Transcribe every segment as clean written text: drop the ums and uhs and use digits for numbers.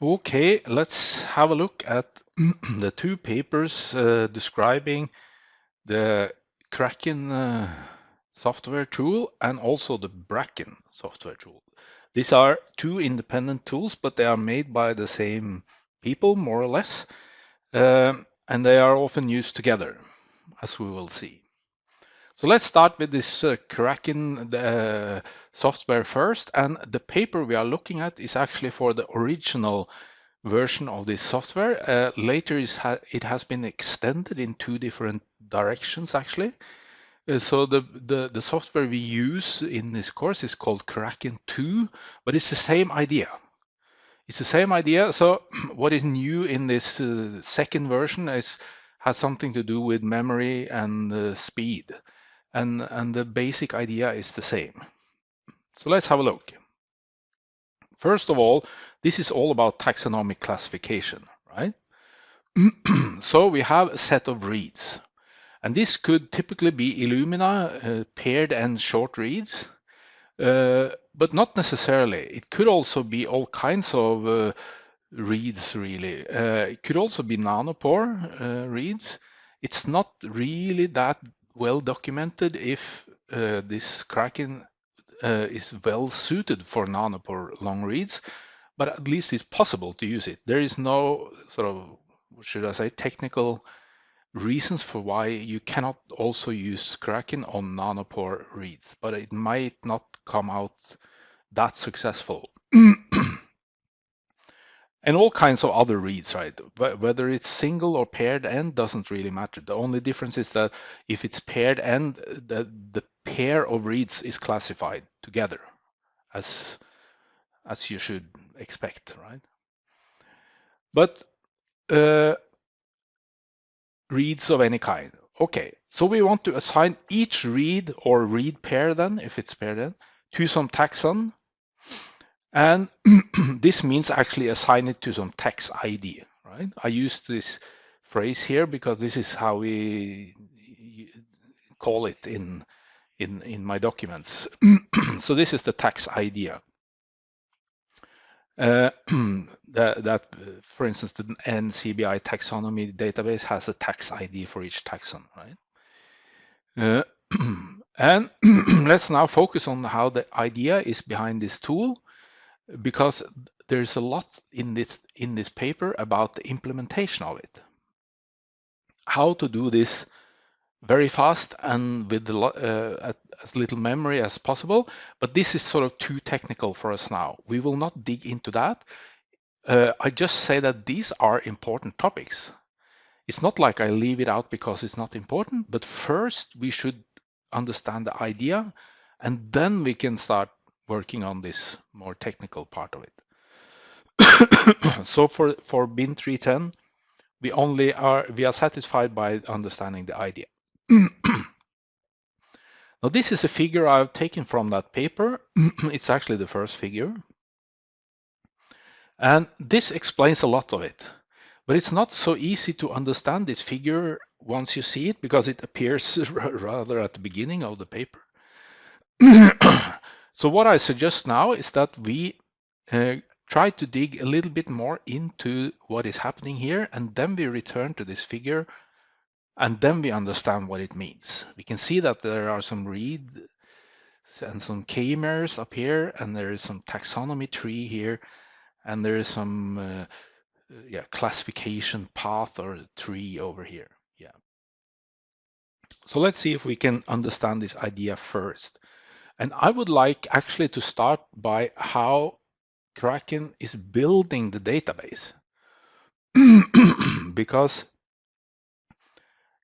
Okay, let's have a look at the two papers describing the Kraken software tool and also the Bracken software tool. These are two independent tools, but they are made by the same people, more or less, and they are often used together, as we will see. So let's start with this Kraken software first, and the paper we are looking at is actually for the original version of this software. Later it has been extended in two different directions actually. So the software we use in this course is called Kraken 2, but it's the same idea. It's the same idea. So what is new in this second version has something to do with memory and speed, and the basic idea is the same. So let's have a look. First of all, this is all about taxonomic classification, right? So we have a set of reads, and this could typically be Illumina paired and short reads, but not necessarily. It could also be all kinds of reads, really. It could also be nanopore reads. It's not really that well documented if this Kraken is well suited for nanopore long reads, but at least it's possible to use it. There is no sort of, should I say, technical reasons for why you cannot also use Kraken on nanopore reads, but it might not come out that successful. And all kinds of other reads, right? Whether it's single or paired end doesn't really matter. The only difference is that if it's paired end, the pair of reads is classified together as you should expect, right? But reads of any kind. Okay, so we want to assign each read or read pair then, if it's paired then, to some taxon. And this means actually assign it to some tax ID, right? I use this phrase here because this is how we call it in my documents. So this is the tax idea. That, for instance, the NCBI taxonomy database has a tax ID for each taxon, right? And let's now focus on how the idea is behind this tool, because there's a lot in this paper about the implementation of it. How to do this very fast and with as little memory as possible, but this is sort of too technical for us now. We will not dig into that. I just say that these are important topics. It's not like I leave it out because it's not important, but first we should understand the idea, and then we can start working on this more technical part of it. So for bin 310, we are satisfied by understanding the idea. Now this is a figure I've taken from that paper. It's actually the first figure. And this explains a lot of it. But it's not so easy to understand this figure once you see it, because it appears rather at the beginning of the paper. So what I suggest now is that we try to dig a little bit more into what is happening here, and then we return to this figure, and then we understand what it means. We can see that there are some reads and some k-mers up here, and there is some taxonomy tree here, and there is some classification path or tree over here. Yeah. So let's see if we can understand this idea first. And I would like actually to start by how Kraken is building the database. Because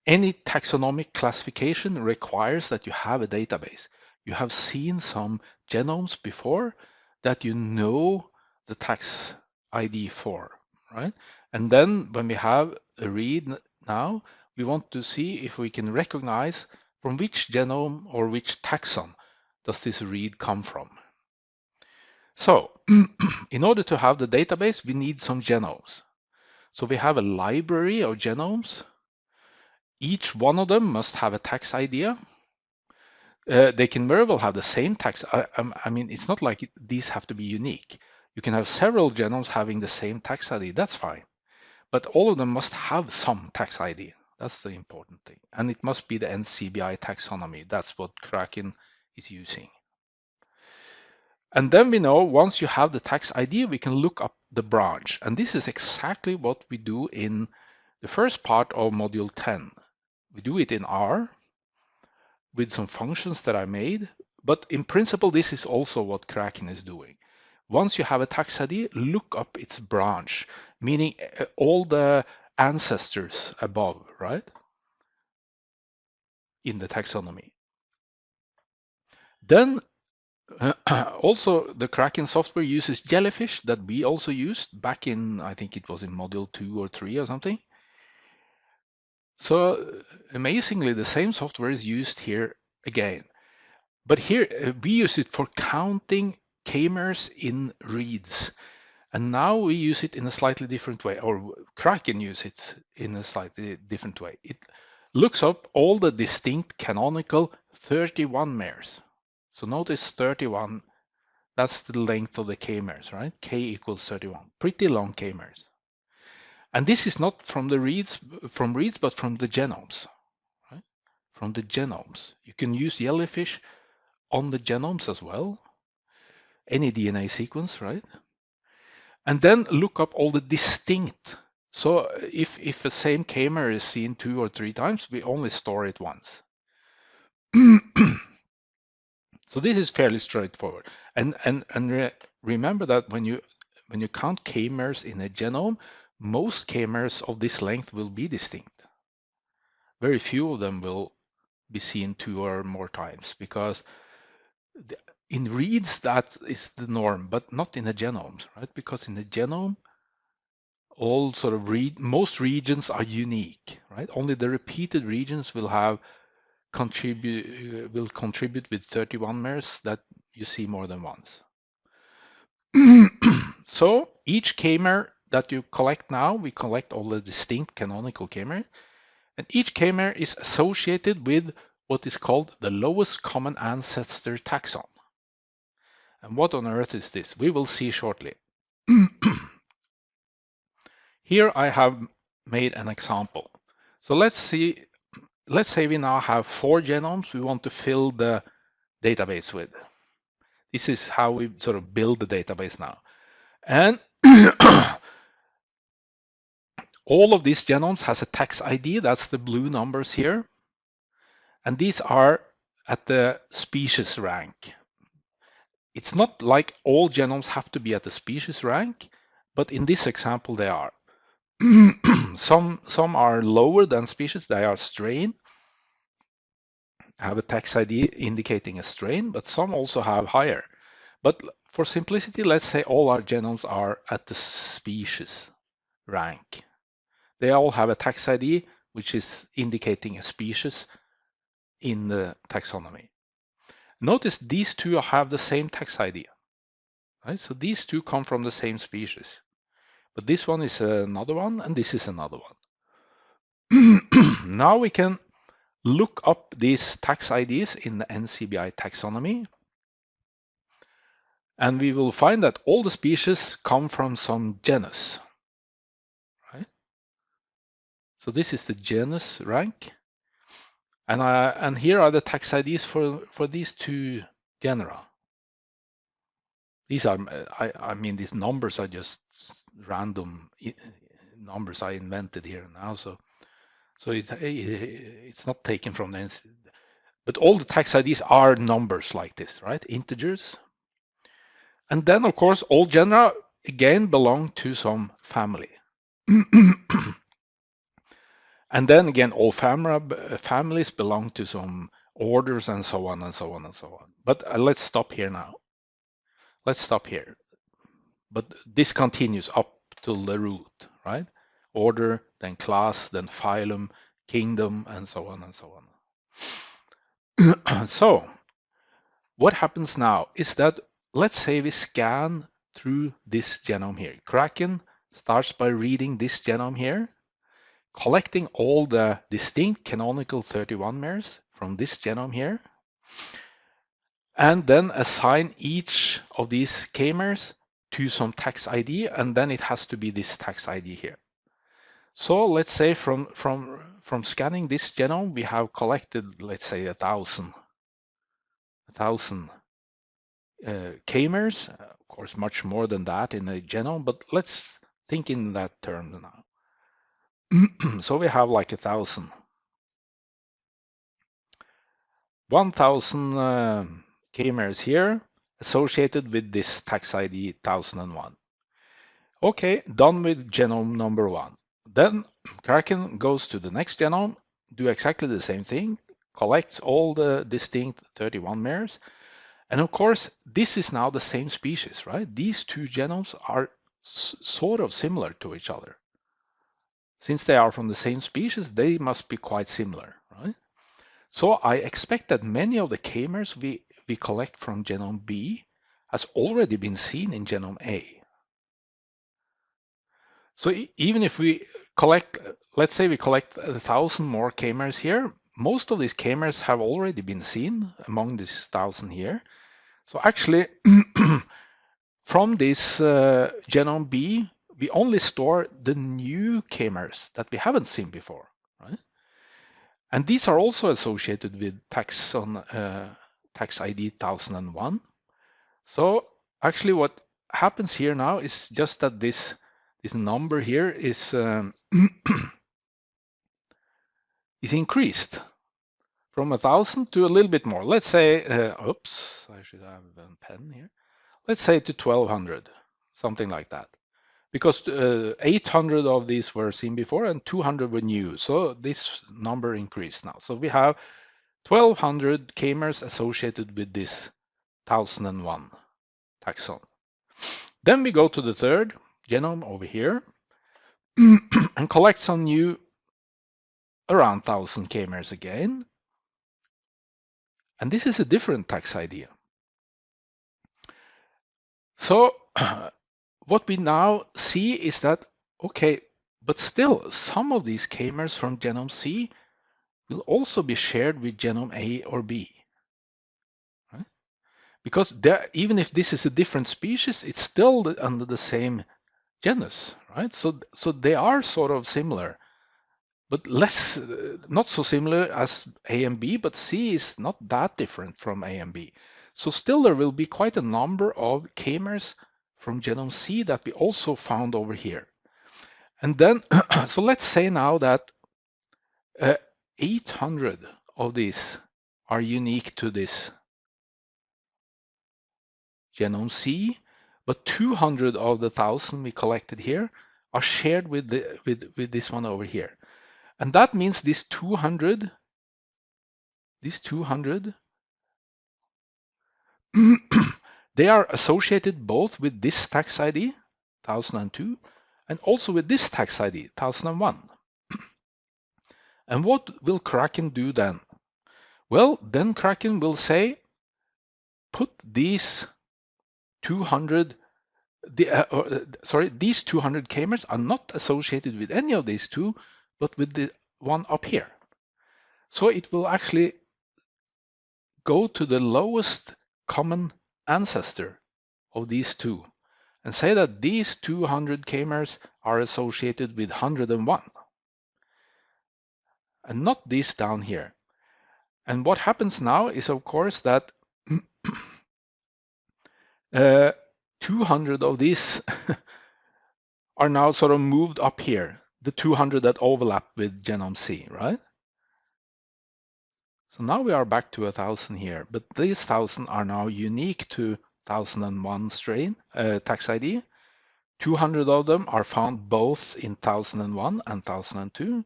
any taxonomic classification requires that you have a database. You have seen some genomes before that you know the tax ID for, right? And then when we have a read now, we want to see if we can recognize from which genome or which taxon does this read come from. So in order to have the database, we need some genomes. So we have a library of genomes. Each one of them must have a tax idea. They can very well have the same tax. I mean, it's not like these have to be unique. You can have several genomes having the same tax ID, that's fine. But all of them must have some tax ID. That's the important thing. And it must be the NCBI taxonomy. That's what Kraken is using. And then we know once you have the tax ID, we can look up the branch. And this is exactly what we do in the first part of module 10. We do it in R with some functions that I made. But in principle, this is also what Kraken is doing. Once you have a tax ID, look up its branch, meaning all the ancestors above, right? In the taxonomy. Then also the Kraken software uses Jellyfish that we also used back in, I think it was in module 2 or 3 or something. So amazingly, the same software is used here again. But here we use it for counting k-mers in reads. And now we use it in a slightly different way, or Kraken use it in a slightly different way. It looks up all the distinct canonical 31 mers. So notice 31, that's the length of the k-mers, right? K equals 31, pretty long k-mers. And this is not from the reads, but from the genomes, right? From the genomes. You can use Jellyfish on the genomes as well. Any DNA sequence, right? And then look up all the distinct. So if the same k-mer is seen 2 or 3 times, we only store it once. So this is fairly straightforward. And remember that when you count k-mers in a genome, most k-mers of this length will be distinct. Very few of them will be seen 2 or more times, because in reads that is the norm, but not in the genomes, right? Because in the genome, all sort of most regions are unique, right? Only the repeated regions will have contribute with 31 mers that you see more than once. So each k-mer that you collect now, we collect all the distinct canonical k-mer, and each k-mer is associated with what is called the lowest common ancestor taxon. And what on earth is this? We will see shortly. Here I have made an example. So let's say we now have 4 genomes we want to fill the database with. This is how we sort of build the database now. And all of these genomes has a tax ID, that's the blue numbers here. And these are at the species rank. It's not like all genomes have to be at the species rank, but in this example they are. Some are lower than species, they are strain, have a tax ID indicating a strain, but some also have higher. But for simplicity, let's say all our genomes are at the species rank. They all have a tax ID, which is indicating a species in the taxonomy. Notice these two have the same tax ID, right? So these two come from the same species. But this one is another one, and this is another one. Now we can look up these tax IDs in the NCBI taxonomy. And we will find that all the species come from some genus, right? So this is the genus rank. And here are the tax IDs for these 2 genera. These are, I mean, these numbers are just random numbers I invented here now. So it's not taken from the, but all the tax IDs are numbers like this, right? Integers. And then, of course, all genera again belong to some family. And then again, all families belong to some orders and so on and so on and so on. But let's stop here now. Let's stop here. But this continues up till the root, right? Order, then class, then phylum, kingdom, and so on and so on. So what happens now is that, let's say we scan through this genome here. Kraken starts by reading this genome here, collecting all the distinct canonical 31 mers from this genome here, and then assign each of these k-mers to some tax ID, and then it has to be this tax ID here. So let's say from scanning this genome, we have collected, let's say, 1,000 k-mers. Of course, much more than that in a genome, but let's think in that term now. So we have like 1,000 k-mers here associated with this tax ID 1001. Okay, done with genome number 1. Then Kraken goes to the next genome, do exactly the same thing, collects all the distinct 31 mers. And of course, this is now the same species, right? These two genomes are sort of similar to each other. Since they are from the same species, they must be quite similar, right? So I expect that many of the k-mers we collect from genome B has already been seen in genome A. So even if we collect, let's say we collect 1,000 more k-mers here, most of these k-mers have already been seen among these 1,000 here. So actually, from this genome B, we only store the new k-mers that we haven't seen before, right? And these are also associated with tax ID 1001. So actually what happens here now is just that this number here is is increased from 1,000 to a little bit more. Let's say, oops, I should have a pen here. Let's say to 1,200, something like that. Because 800 of these were seen before and 200 were new. So this number increased now. So we have 1,200 k-mers associated with this 1001 taxon. Then we go to the third genome over here and collect some new around 1,000 k-mers again. And this is a different tax idea. So what we now see is that, okay, but still some of these k-mers from genome C will also be shared with genome A or B. Right? Because even if this is a different species, it's still under the same genus, right? So they are sort of similar, but less, not so similar as A and B, but C is not that different from A and B. So still there will be quite a number of k-mers from genome C that we also found over here. And then, so let's say now that 800 of these are unique to this genome C, but 200 of the 1,000 we collected here are shared with this one over here. And that means these 200 they are associated both with this tax ID 1002 and also with this tax ID 1001. And what will Kraken do then? Well, then Kraken will say, put these 200 these 200 k-mers are not associated with any of these two, but with the one up here. So it will actually go to the lowest common ancestor of these two and say that these 200 k-mers are associated with 101 and not these down here. And what happens now is, of course, that 200 of these are now sort of moved up here, the 200 that overlap with genome C, right? So now we are back to 1,000 here, but these 1,000 are now unique to 1001 strain tax ID. 200 of them are found both in 1001 and 1002,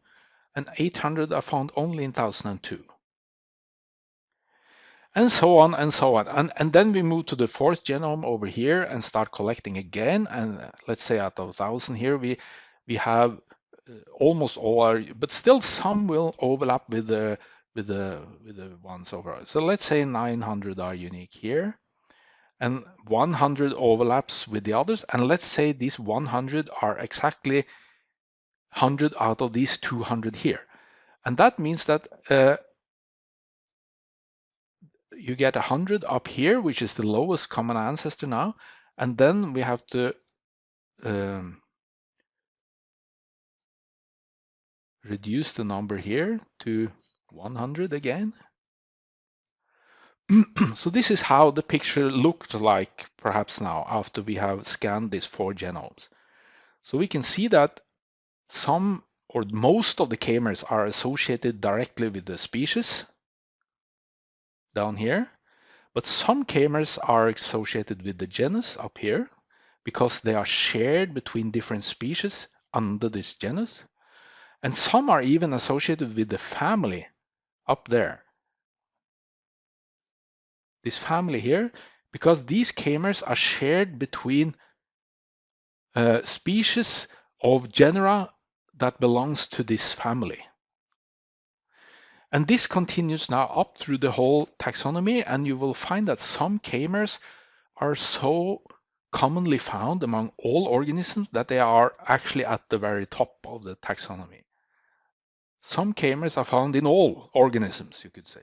and 800 are found only in 1002. And so on and so on. And then we move to the fourth genome over here and start collecting again. And let's say out of 1,000 here, we have almost all are, but still some will overlap with the ones over. So let's say 900 are unique here, and 100 overlaps with the others. And let's say these 100 are exactly 100 out of these 200 here. And that means that you get 100 up here, which is the lowest common ancestor now, And then we have to reduce the number here to 100 again. So this is how the picture looked like perhaps now after we have scanned these 4 genomes. So we can see that some or most of the k-mers are associated directly with the species down here, but some k-mers are associated with the genus up here because they are shared between different species under this genus. And some are even associated with the family up there. This family here, because these k-mers are shared between species of genera that belongs to this family. And this continues now up through the whole taxonomy, and you will find that some k-mers are so commonly found among all organisms that they are actually at the very top of the taxonomy. Some k-mers are found in all organisms, you could say.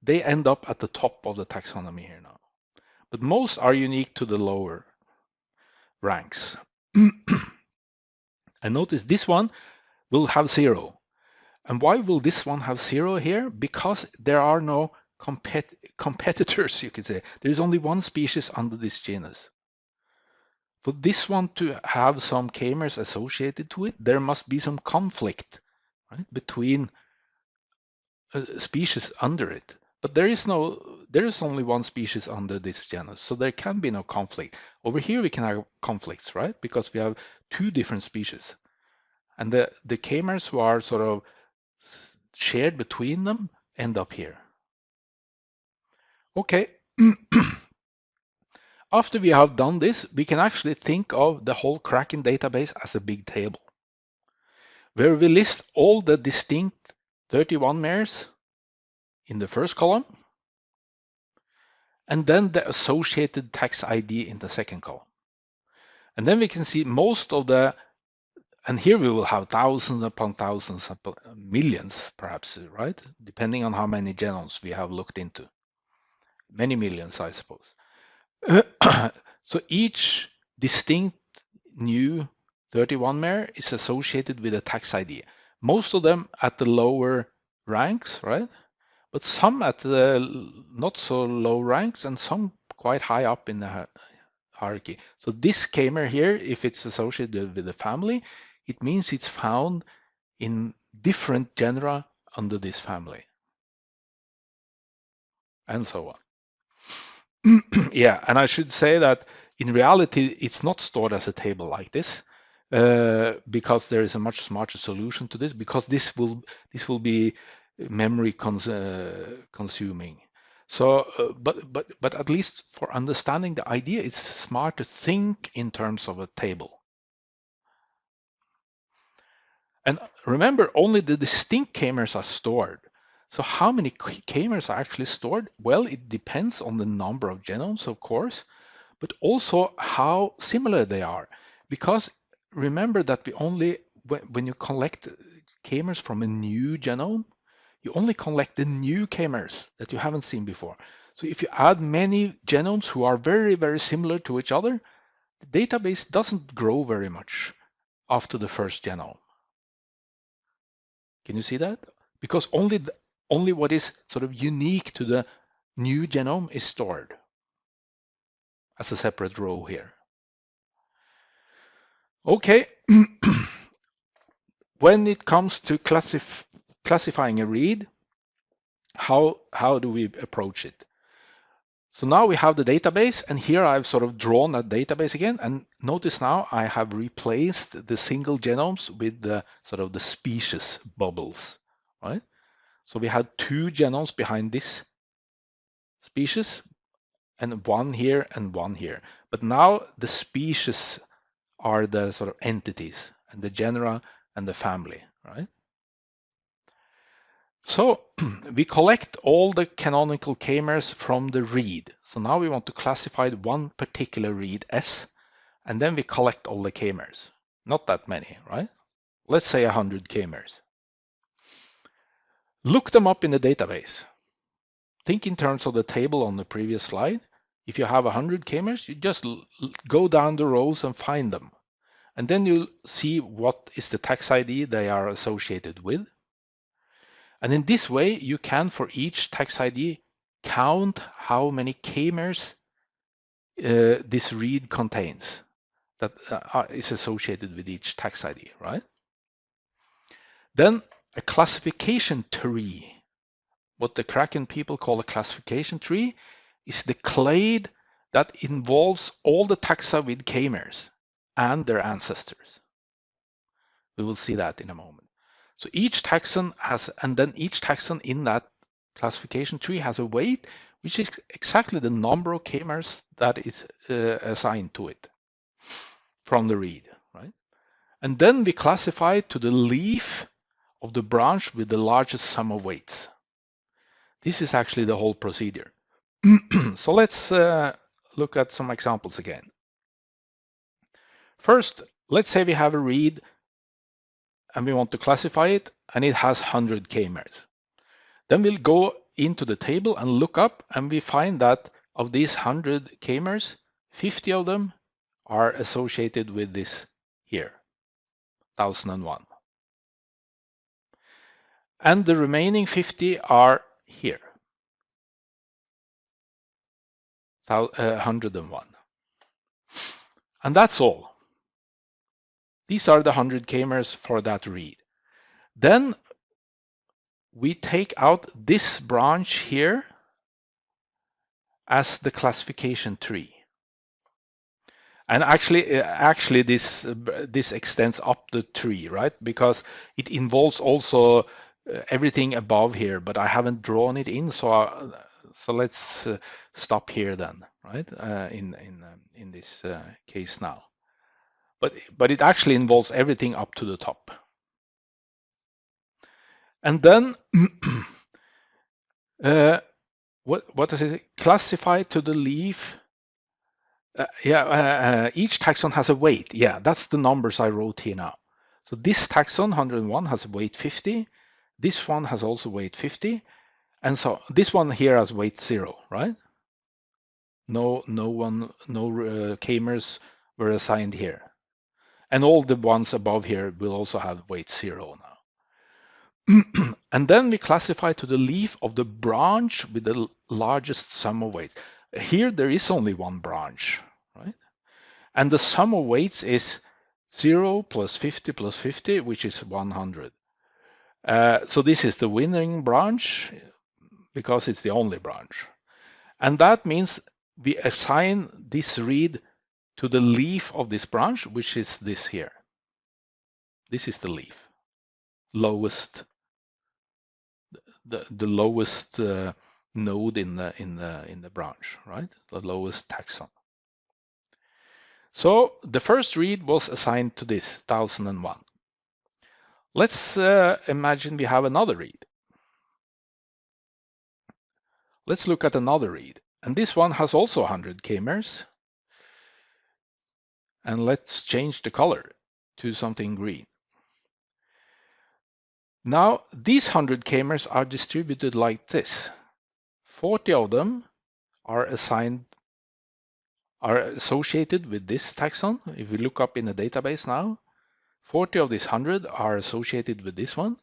They end up at the top of the taxonomy here now. But most are unique to the lower ranks. And notice this one will have 0. And why will this one have 0 here? Because there are no competitors, you could say. There is only one species under this genus. For this one to have some k-mers associated to it, there must be some conflict, right, between species under it. But there is only one species under this genus, so there can be no conflict. Over here we can have conflicts, right? Because we have 2 different species. And the k-mers who are sort of shared between them end up here. Okay. After we have done this, we can actually think of the whole Kraken database as a big table, where we list all the distinct 31 mers in the first column, and then the associated tax ID in the second column. And then we can see most of the, and here we will have thousands upon thousands, millions perhaps, right? Depending on how many genomes we have looked into. Many millions, I suppose. So each distinct new 31 mer is associated with a tax ID. Most of them at the lower ranks, right? But some at the not so low ranks and some quite high up in the hierarchy. So this k-mer here, if it's associated with a family, it means it's found in different genera under this family. And so on. Yeah, and I should say that in reality, it's not stored as a table like this, because there is a much smarter solution to this, because this will be memory consuming. So, but at least for understanding the idea, it's smart to think in terms of a table. And remember, only the distinct k-mers are stored. So how many k-mers are actually stored? Well, it depends on the number of genomes, of course, but also how similar they are. Because remember that we only, when you collect k-mers from a new genome, you only collect the new k-mers that you haven't seen before. So if you add many genomes who are very, very similar to each other, the database doesn't grow very much after the first genome. Can you see that? Because only what is sort of unique to the new genome is stored as a separate row here. Okay. When it comes to classifying a read, how do we approach it? So now we have the database, and here I've sort of drawn that database again, and notice now I have replaced the single genomes with the sort of the species bubbles, right? So we had 2 genomes behind this species, and 1 here and 1 here. But now the species are the sort of entities, and the genera and the family, right? So we collect all the canonical k-mers from the read. So now we want to classify one particular read S, and then we collect all the k-mers. Not that many, right? Let's say 100 k-mers. Look them up in the database. Think in terms of the table on the previous slide. If you have 100 k-mers, you just go down the rows and find them. And then you'll see what is the tax ID they are associated with. And in this way, you can, for each tax ID, count how many k-mers this read contains that is associated with each tax ID, right? Then a classification tree, what the Kraken people call a classification tree, is the clade that involves all the taxa with k-mers and their ancestors. We will see that in a moment. So each taxon has, and then each taxon in that classification tree has a weight, which is exactly the number of k-mers that is assigned to it from the read, right? And then we classify to the leaf of the branch with the largest sum of weights. This is actually the whole procedure. So let's look at some examples again. First, let's say we have a read and we want to classify it, and it has 100 k-mers. Then we'll go into the table and look up, and we find that of these 100 k-mers, 50 of them are associated with this here, 1001. And the remaining 50 are here, 101. And that's all. These are the 100 k-mers for that read. Then we take out this branch here as the classification tree. And actually this extends up the tree, right? Because it involves also everything above here, but I haven't drawn it in, so let's stop here then, right? In this case now. But it actually involves everything up to the top. And then what does it classify to the leaf? Each taxon has a weight. Yeah, that's the numbers I wrote here now. So this taxon 101 has weight 50. This one has also weight 50, and so this one here has weight 0, right? No k-mers were assigned here, and all the ones above here will also have weight 0 now. And then we classify to the leaf of the branch with the largest sum of weights. Here there is only one branch, right? And the sum of weights is 0 plus 50 plus 50, which is 100. So this is the winning branch because it's the only branch. And that means we assign this read to the leaf of this branch, which is this here. This is the leaf, lowest, the lowest node in the branch, right? The lowest taxon. So the first read was assigned to this 1001. Let's imagine we have another read. Let's look at another read. And this one has also 100 k-mers. And let's change the color to something green. Now, these 100 k-mers are distributed like this. 40 of them are associated with this taxon. If we look up in the database now, 40 of these 100 are associated with this one.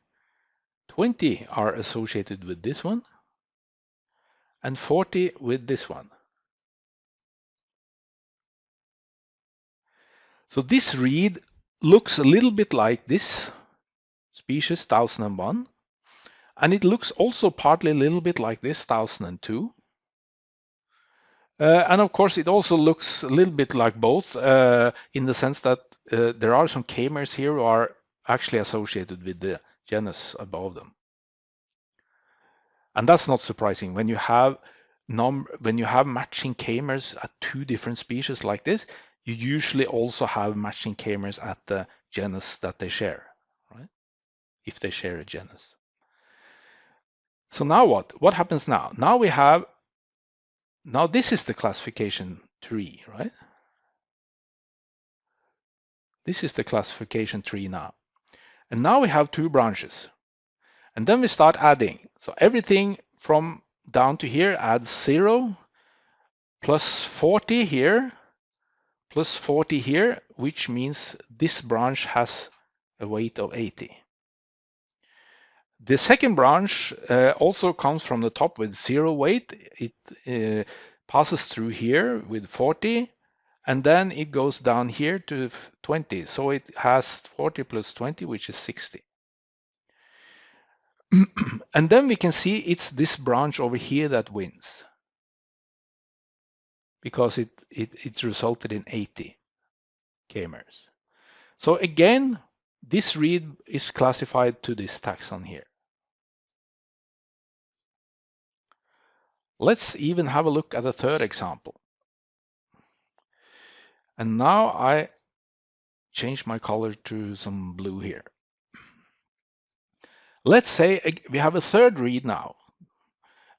20 are associated with this one. And 40 with this one. So this read looks a little bit like this species 1001, and it looks also partly a little bit like this 1002. And of course, it also looks a little bit like both in the sense that there are some k-mers here who are actually associated with the genus above them. And that's not surprising. When you have matching k-mers at two different species like this, you usually also have matching k-mers at the genus that they share, right? If they share a genus. So now what? What happens now? Now this is the classification tree, right? This is the classification tree now. And now we have two branches. And then we start adding. So everything from down to here adds 0. plus 40 here, plus 40 here, which means this branch has a weight of 80. The second branch also comes from the top with 0 weight. It passes through here with 40, and then it goes down here to 20. So it has 40 plus 20, which is 60. And then we can see it's this branch over here that wins, because it resulted in 80 k-mers. So again, this read is classified to this taxon here. Let's even have a look at a third example. And now I change my color to some blue here. Let's say we have a third read now.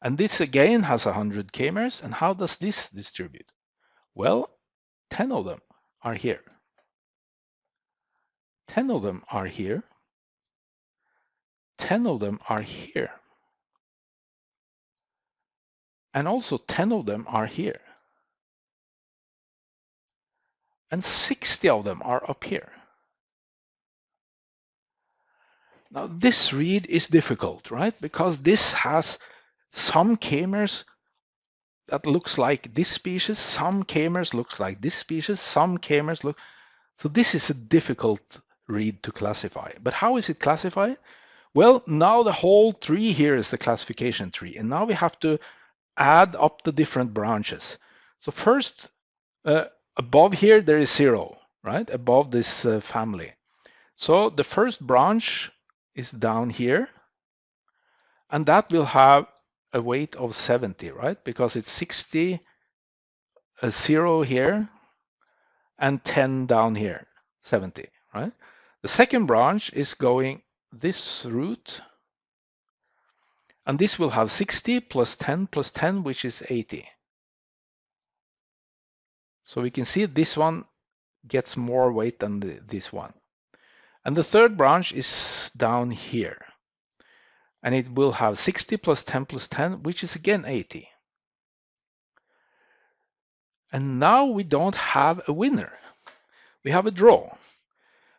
And this again has 100 k-mers. And how does this distribute? Well, 10 of them are here. 10 of them are here. 10 of them are here. And also 10 of them are here. And 60 of them are up here. Now this read is difficult, right? Because this has some k-mers that looks like this species, some k-mers looks like this species, some k-mers look. So this is a difficult read to classify. But how is it classified? Well, now the whole tree here is the classification tree. And now we have to add up the different branches. So first, above here, there is 0, right? Above this family. So the first branch is down here. And that will have a weight of 70, right? Because it's 60, 0 here, and 10 down here, 70, right? The second branch is going this route, and this will have 60 plus 10 plus 10, which is 80. So we can see this one gets more weight than this one. And the third branch is down here, and it will have 60 plus 10 plus 10, which is again 80. And now we don't have a winner. We have a draw.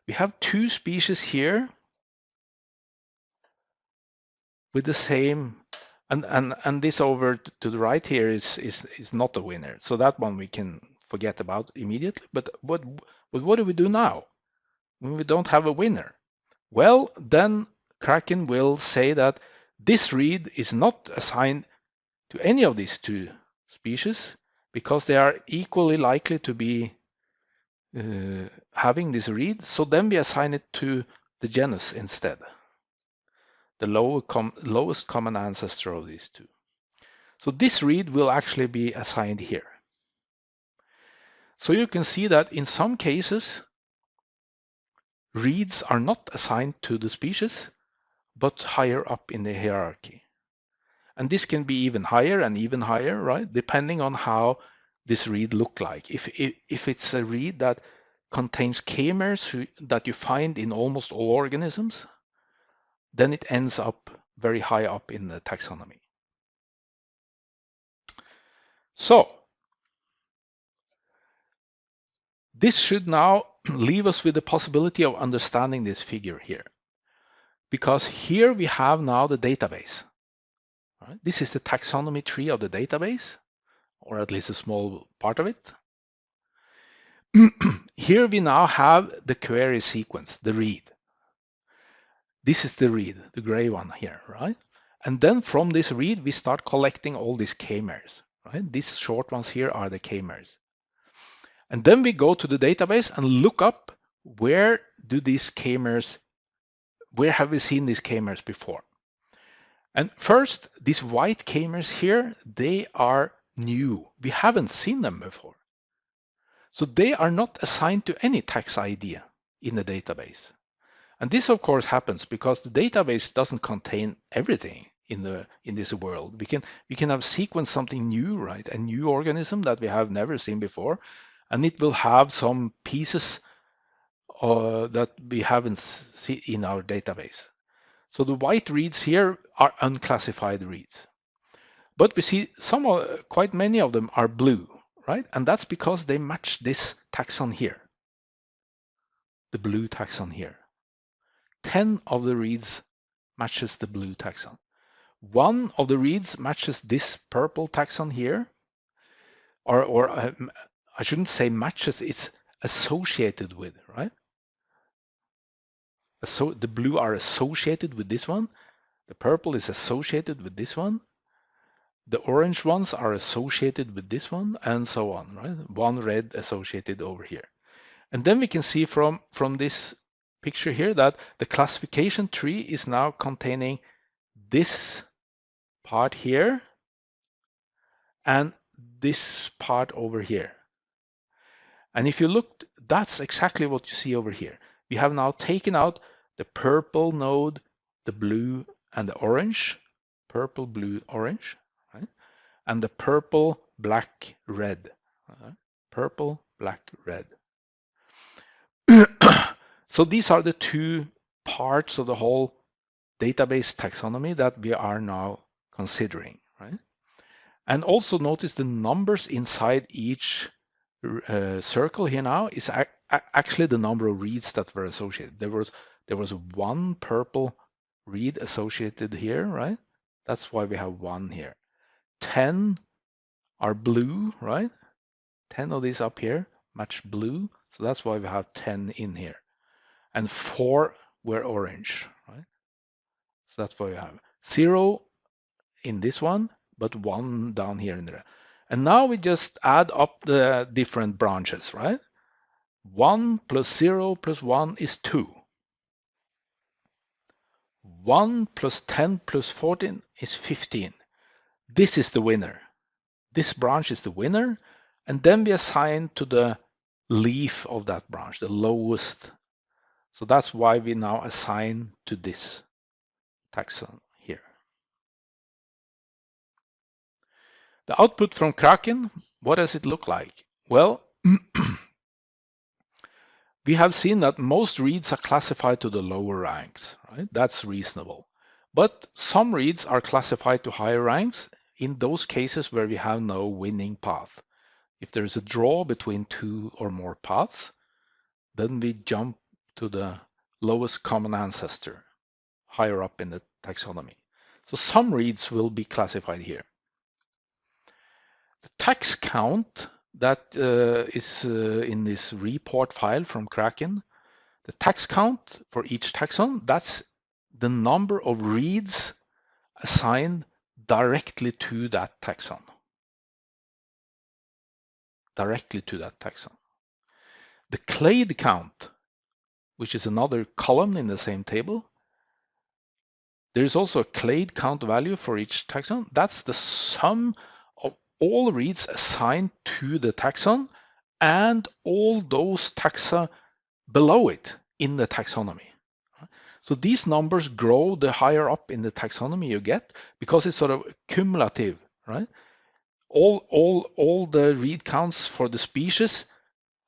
We have two species here with the same, and this over to the right here is not a winner. So that one we can forget about immediately. But what do we do now when we don't have a winner? Well, then Kraken will say that this read is not assigned to any of these two species because they are equally likely to be having this read. So then we assign it to the genus instead, the lowest common ancestor of these two. So this read will actually be assigned here. So you can see that in some cases, reads are not assigned to the species, but higher up in the hierarchy. And this can be even higher and even higher, right? Depending on how this read look like. If it's a read that contains k-mers that you find in almost all organisms, then it ends up very high up in the taxonomy. So this should now leave us with the possibility of understanding this figure here. Because here we have now the database. Right? This is the taxonomy tree of the database, or at least a small part of it. Here we now have the query sequence, the read. This is the read, the gray one here, right? And then from this read, we start collecting all these k-mers, right? These short ones here are the k-mers. And then we go to the database and look up where do these k-mers, where have we seen these k-mers before? And first, these white k-mers here, they are new. We haven't seen them before. So they are not assigned to any tax ID in the database. And this, of course, happens because the database doesn't contain everything in this world. We can have sequenced something new, right? A new organism that we have never seen before, and it will have some pieces that we haven't seen in our database. So the white reads here are unclassified reads. But we see quite many of them are blue. right? And that's because they match this taxon here, the blue taxon here. 10 of the reads matches the blue taxon. One of the reads matches this purple taxon here, or I shouldn't say matches, it's associated with, right? So the blue are associated with this one, the purple is associated with this one, the orange ones are associated with this one, and so on, right? One red associated over here. And then we can see from this picture here that the classification tree is now containing this part here and this part over here. And if you look, that's exactly what you see over here. We have now taken out the purple node, the blue and the orange, purple, blue, orange, right? And the purple, black, red, purple, black, red. So these are the two parts of the whole database taxonomy that we are now considering, right? And also notice the numbers inside each circle here now is actually the number of reads that were associated. There was one purple read associated here, right? That's why we have one here. 10 are blue, right? 10 of these up here match blue, so that's why we have 10 in here. And 4 were orange, right? So that's why we have 0 in this one, but 1 down here in there. And now we just add up the different branches, right? 1 plus 0 plus 1 is 2. 1 plus 10 plus 14 is 15. This is the winner. This branch is the winner, and then we assign to the leaf of that branch, the lowest. So that's why we now assign to this taxon here. The output from Kraken, what does it look like? Well, we have seen that most reads are classified to the lower ranks, right? That's reasonable. But some reads are classified to higher ranks in those cases where we have no winning path. If there is a draw between 2 or more paths, then we jump to the lowest common ancestor, higher up in the taxonomy. So some reads will be classified here. The tax count that is in this report file from Kraken, the tax count for each taxon, that's the number of reads assigned directly to that taxon. Directly to that taxon. The clade count, which is another column in the same table, there is also a clade count value for each taxon. That's the sum of all reads assigned to the taxon and all those taxa below it in the taxonomy. So these numbers grow the higher up in the taxonomy you get, because it's sort of cumulative, right? All the read counts for the species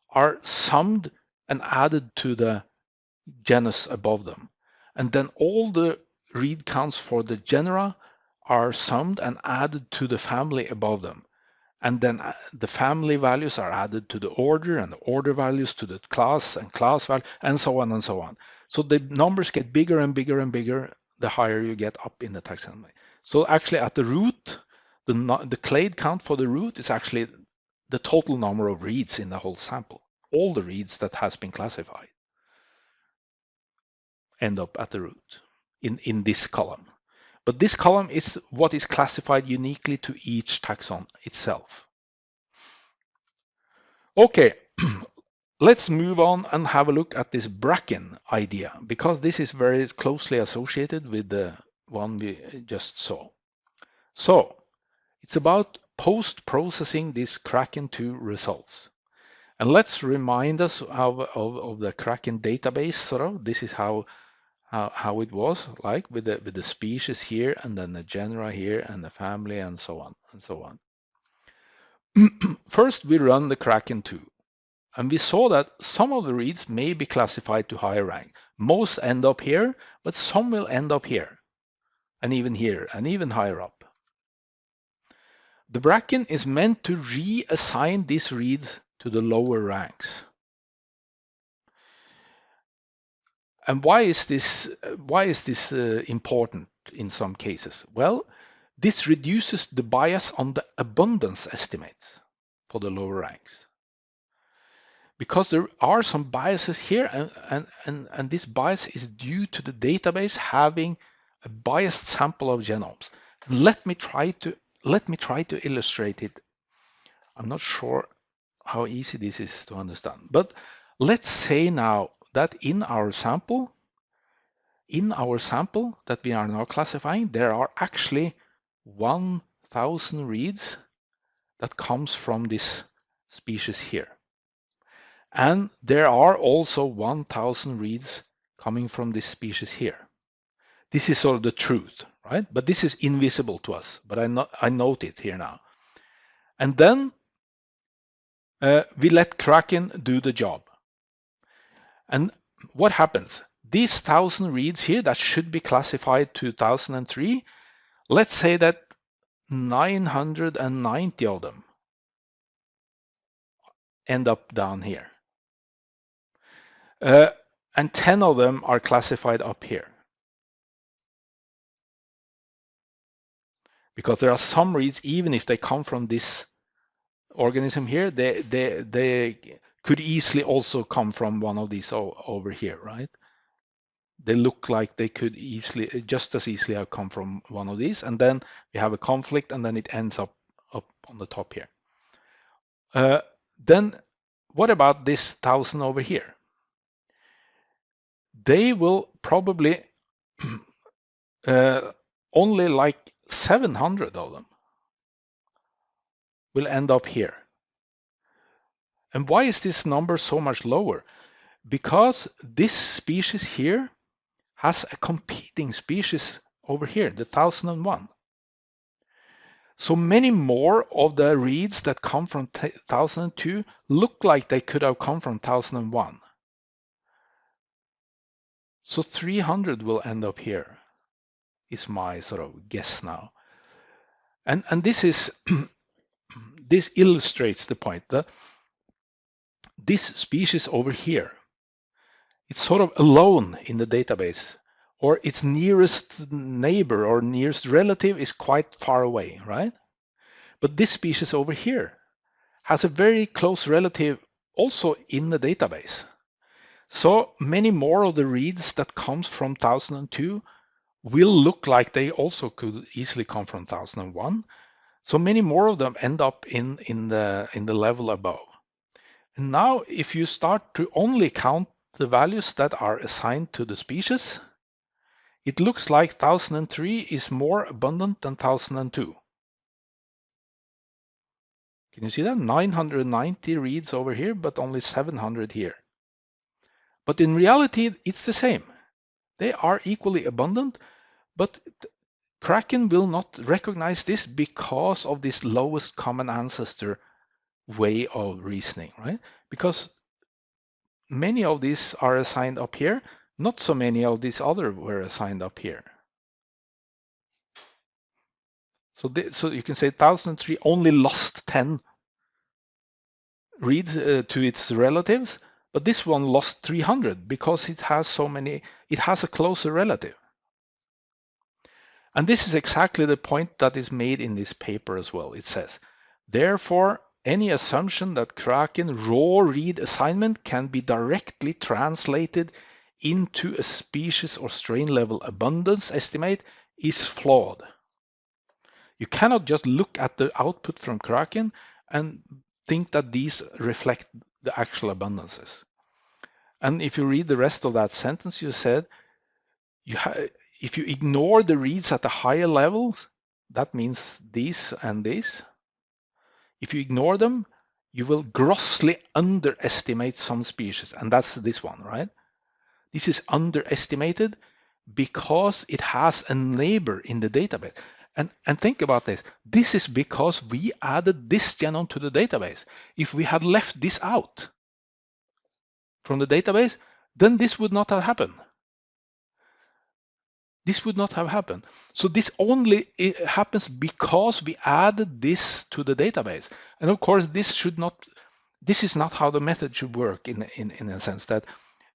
are summed and added to the genus above them. And then all the read counts for the genera are summed and added to the family above them. And then the family values are added to the order, and the order values to the class, and class value, and so on and so on. So the numbers get bigger and bigger and bigger the higher you get up in the taxonomy. So actually at the root, the clade count for the root is actually the total number of reads in the whole sample. All the reads that has been classified end up at the root in this column. But this column is what is classified uniquely to each taxon itself. Okay, let's move on and have a look at this Bracken idea, because this is very closely associated with the one we just saw. So it's about post-processing these Kraken 2 results. And let's remind us of the Kraken database, sort of. This is how it was like with the species here, and then the genera here, and the family, and so on and so on. First, we run the Kraken 2, and we saw that some of the reads may be classified to higher rank. Most end up here, but some will end up here, and even here, and even higher up. The bracken is meant to reassign these reads to the lower ranks. And why is this important in some cases? Well, this reduces the bias on the abundance estimates for the lower ranks. Because there are some biases here, and this bias is due to the database having a biased sample of genomes. Let me try to illustrate it. I'm not sure how easy this is to understand, but let's say now that in our sample that we are now classifying, there are actually 1,000 reads that comes from this species here. And there are also 1,000 reads coming from this species here. This is sort of the truth, right? But this is invisible to us, but I note it here now. And then we let Kraken do the job. And what happens? These 1,000 reads here that should be classified 2003, let's say that 990 of them end up down here. And 10 of them are classified up here. Because there are some reads, even if they come from this organism here, they could easily also come from one of these over here, right? They look like they could easily, just as easily have come from one of these, and then we have a conflict, and then it ends up on the top here. Then what about this 1,000 over here? They will probably only like 700 of them will end up here. And why is this number so much lower? Because this species here has a competing species over here, the 1,001. So many more of the reads that come from 1,002 look like they could have come from 1,001. So 300 will end up here, is my sort of guess now. And this is this illustrates the point that this species over here, it's sort of alone in the database, or its nearest neighbor or nearest relative is quite far away, right? But this species over here has a very close relative also in the database. So many more of the reads that comes from 1,002 will look like they also could easily come from 1,001. So many more of them end up in the level above. And now if you start to only count the values that are assigned to the species, it looks like 1,003 is more abundant than 1,002. Can you see that? 990 reads over here, but only 700 here. But in reality, it's the same. They are equally abundant, but Kraken will not recognize this because of this lowest common ancestor way of reasoning, right? Because many of these are assigned up here, not so many of these other were assigned up here. So you can say 1,003 only lost 10 reads to its relatives, but this one lost 300 because it has so many, it has a closer relative. And this is exactly the point that is made in this paper as well. It says, therefore, any assumption that Kraken raw read assignment can be directly translated into a species or strain level abundance estimate is flawed. You cannot just look at the output from Kraken and think that these reflect the actual abundances. And if you read the rest of that sentence, you said, if you ignore the reads at the higher levels, that means these and these. If you ignore them, you will grossly underestimate some species, and that's this one, right? This is underestimated because it has a neighbor in the database. And think about this. This is because we added this genome to the database. If we had left this out from the database, then this would not have happened. this would not have happened. So this only happens because we added this to the database. And of course, this is not how the method should work in a sense that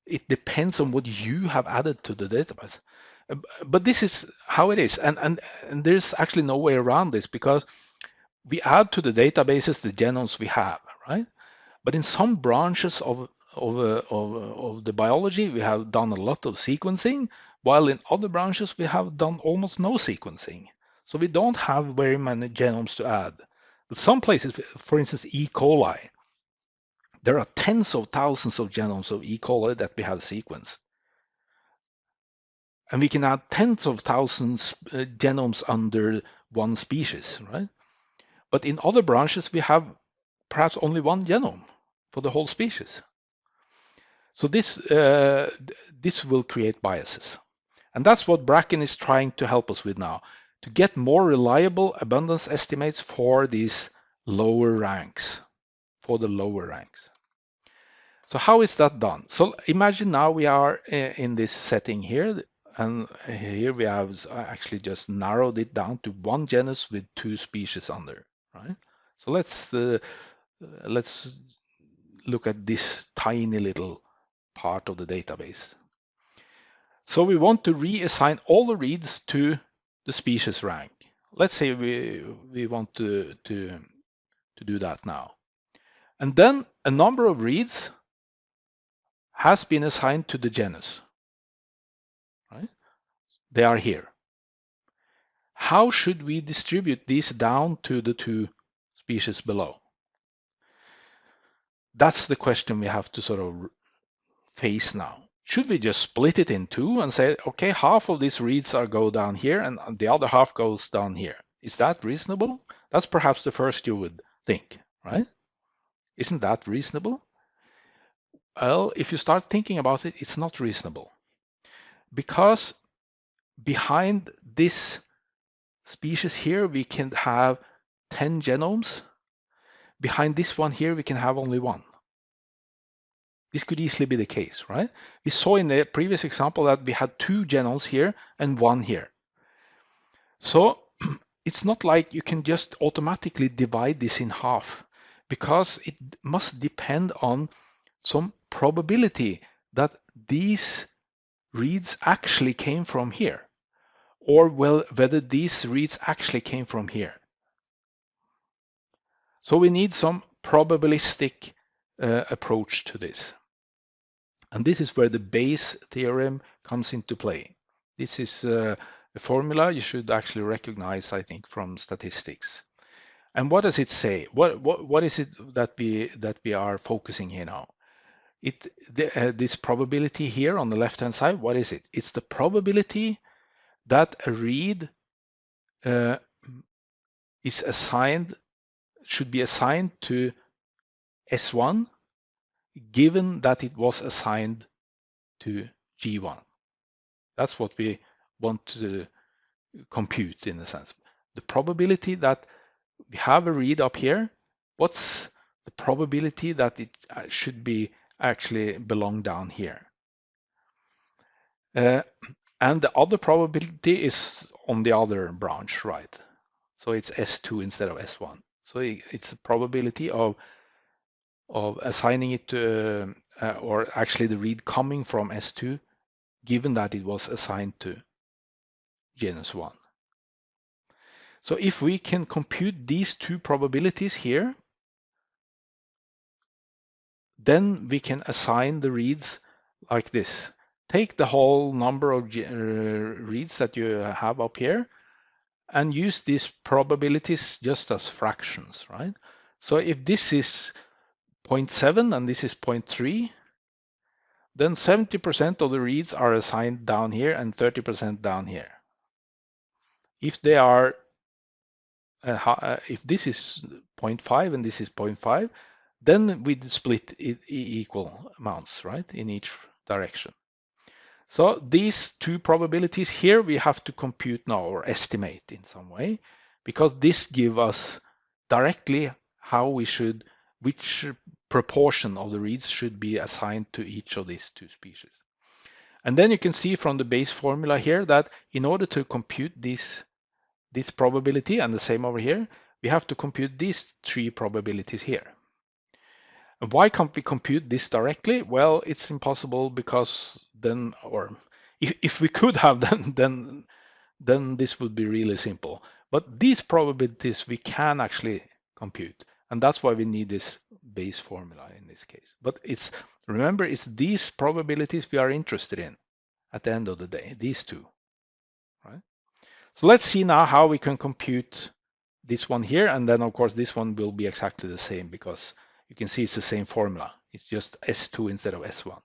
it depends on what you have added to the database. But this is how it is. And there's actually no way around this, because we add to the databases the genomes we have, right? But in some branches of the biology, we have done a lot of sequencing, while in other branches, we have done almost no sequencing. So we don't have very many genomes to add. But some places, for instance, E. coli, there are tens of thousands of genomes of E. coli that we have sequenced. And we can add tens of thousands genomes under one species, right? But in other branches, we have perhaps only one genome for the whole species. So this will create biases. And that's what Bracken is trying to help us with now, to get more reliable abundance estimates for these lower ranks, for the lower ranks. So how is that done? So imagine now we are in this setting here, and here we have actually just narrowed it down to one genus with 2 species under, right? So let's look at this tiny little part of the database. So we want to reassign all the reads to the species rank. Let's say we want to do that now. And then a number of reads has been assigned to the genus, right? They are here. How should we distribute these down to the 2 species below? That's the question we have to sort of face now. Should we just split it in 2 and say, okay, half of these reads go down here and the other half goes down here? Is that reasonable? That's perhaps the first you would think, right? Isn't that reasonable? Well, if you start thinking about it, it's not reasonable. Because behind this species here, we can have 10 genomes. Behind this one here, we can have only 1. This could easily be the case, right? We saw in the previous example that we had 2 genomes here and 1 here. So it's not like you can just automatically divide this in half, because it must depend on some probability that these reads actually came from here, or whether these reads actually came from here. So we need some probabilistic approach to this. And this is where the Bayes theorem comes into play. This is a formula you should actually recognize, I think, from statistics. And what does it say? What is it that we are focusing here now? This probability here on the left-hand side, what is it? It's the probability that a read should be assigned to S1, given that it was assigned to G1. That's what we want to compute, in a sense. The probability that we have a read up here, what's the probability that it should be actually belong down here? And the other probability is on the other branch, right? So it's S2 instead of S1. So it's a probability of assigning it to, or actually the read coming from S2, given that it was assigned to genus 1. So if we can compute these 2 probabilities here, then we can assign the reads like this. Take the whole number of reads that you have up here and use these probabilities just as fractions, right? So if this is 0.7 and this is 0.3, then 70% of the reads are assigned down here and 30% down here. If they are, if this is 0.5 and this is 0.5, then we split it equal amounts, right, in each direction. So these 2 probabilities here we have to compute now, or estimate in some way, because this gives us directly how which proportion of the reads should be assigned to each of these 2 species. And then you can see from the base formula here that in order to compute this probability, and the same over here, we have to compute these 3 probabilities here. And why can't we compute this directly? Well, it's impossible because then, or if we could have then this would be really simple. But these probabilities we can actually compute. And that's why we need this base formula in this case. But remember, it's these probabilities we are interested in at the end of the day, these 2, right? So let's see now how we can compute this one here. And then of course, this one will be exactly the same because you can see it's the same formula. It's just S2 instead of S1.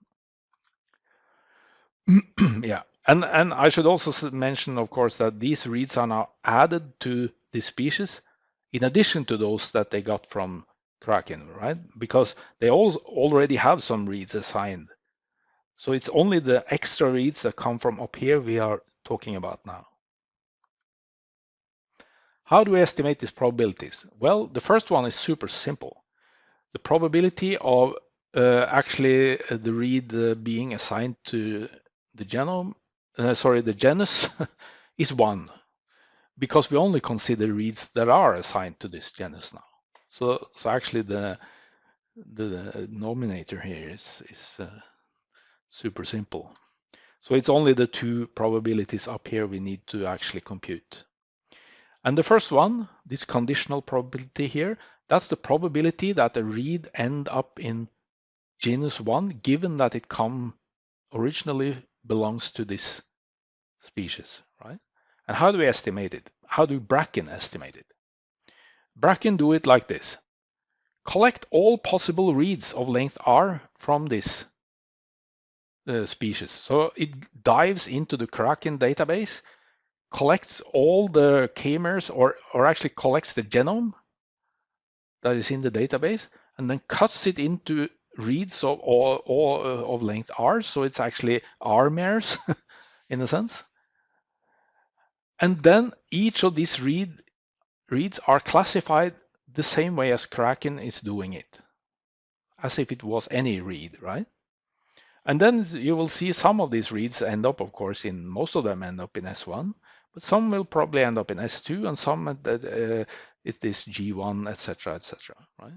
Yeah, and I should also mention, of course, that these reads are now added to this species in addition to those that they got from Kraken, right? Because they already have some reads assigned. So it's only the extra reads that come from up here we are talking about now. How do we estimate these probabilities? Well, the first one is super simple. The probability of actually the read being assigned to the genome, the genus is 1, because we only consider reads that are assigned to this genus now. So actually the denominator here is super simple. So it's only the 2 probabilities up here we need to actually compute. And the first one, this conditional probability here, that's the probability that a read end up in genus 1, given that it originally belongs to this species, right? And how do we estimate it? How do Bracken estimate it? Bracken do it like this. Collect all possible reads of length r from this species. So it dives into the Kraken database, collects all the k-mers, or actually collects the genome that is in the database, and then cuts it into reads of length r. So it's actually r-mers in a sense. And then each of these reads are classified the same way as Kraken is doing it, as if it was any read, right? And then you will see some of these reads end up, of course, most of them end up in S1, but some will probably end up in S2, and some it is G1, etc., right?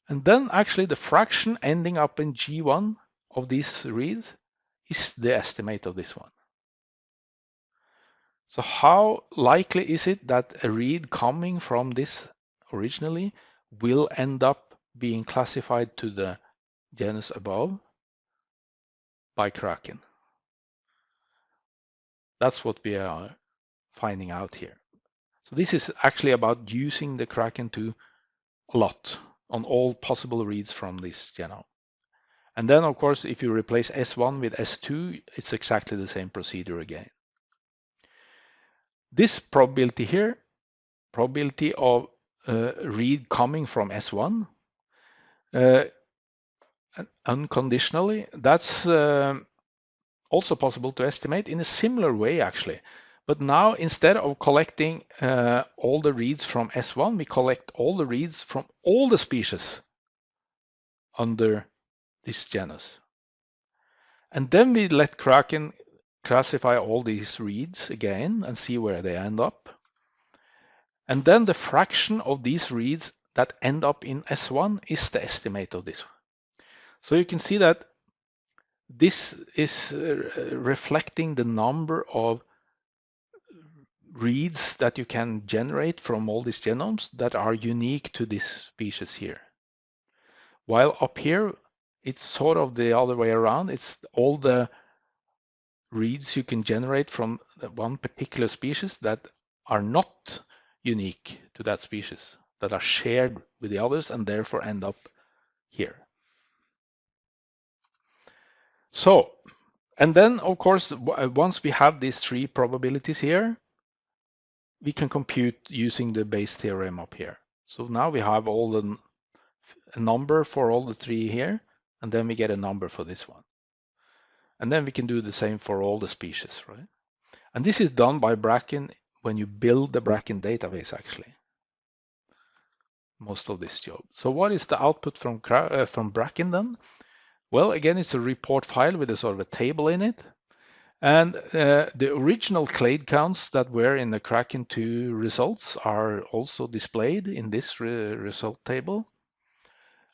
And then actually the fraction ending up in G1 of these reads is the estimate of this one. So how likely is it that a read coming from this originally will end up being classified to the genus above by Kraken? That's what we are finding out here. So this is actually about using the Kraken to a lot on all possible reads from this genome. And then, of course, if you replace S1 with S2, it's exactly the same procedure again. This probability here, probability of read coming from S1, unconditionally, that's also possible to estimate in a similar way, actually. But now, instead of collecting all the reads from S1, we collect all the reads from all the species under this genus. And then we let Kraken classify all these reads again and see where they end up. And then the fraction of these reads that end up in S1 is the estimate of this. So you can see that this is reflecting the number of reads that you can generate from all these genomes that are unique to this species here. While up here, it's sort of the other way around. It's all the reads you can generate from one particular species that are not unique to that species, that are shared with the others and therefore end up here. So, and then of course, once we have these 3 probabilities here, we can compute using the Bayes theorem up here. So now we have a number for all the 3 here, and then we get a number for this one. And then we can do the same for all the species, right? And this is done by Bracken when you build the Bracken database, actually. Most of this job. So what is the output from Bracken then? Well, again, it's a report file with a sort of a table in it. And the original clade counts that were in the Kraken 2 results are also displayed in this result table.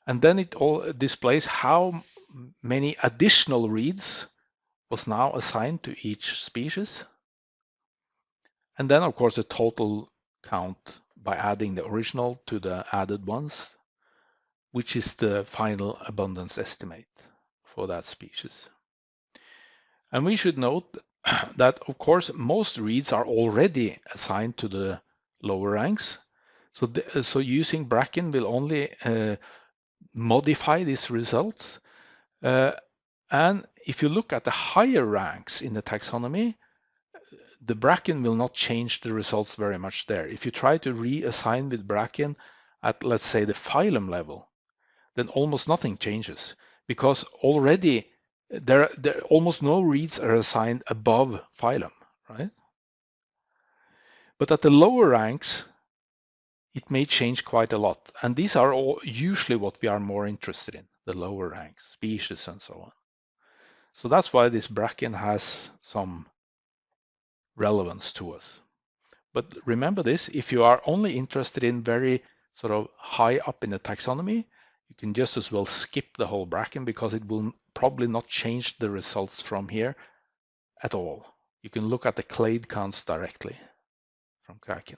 And then it all displays how many additional reads was now assigned to each species. And then, of course, the total count by adding the original to the added ones, which is the final abundance estimate for that species. And we should note that, of course, most reads are already assigned to the lower ranks. So using Bracken will only modify these results. And if you look at the higher ranks in the taxonomy, the Bracken will not change the results very much there. If you try to reassign with Bracken at, let's say, the phylum level, then almost nothing changes, because already there almost no reads are assigned above phylum, right? But at the lower ranks, it may change quite a lot. And these are all usually what we are more interested in, the lower ranks, species and so on. So that's why this Bracken has some relevance to us. But remember this, if you are only interested in very sort of high up in the taxonomy, you can just as well skip the whole Bracken, because it will probably not change the results from here at all. You can look at the clade counts directly from Kraken.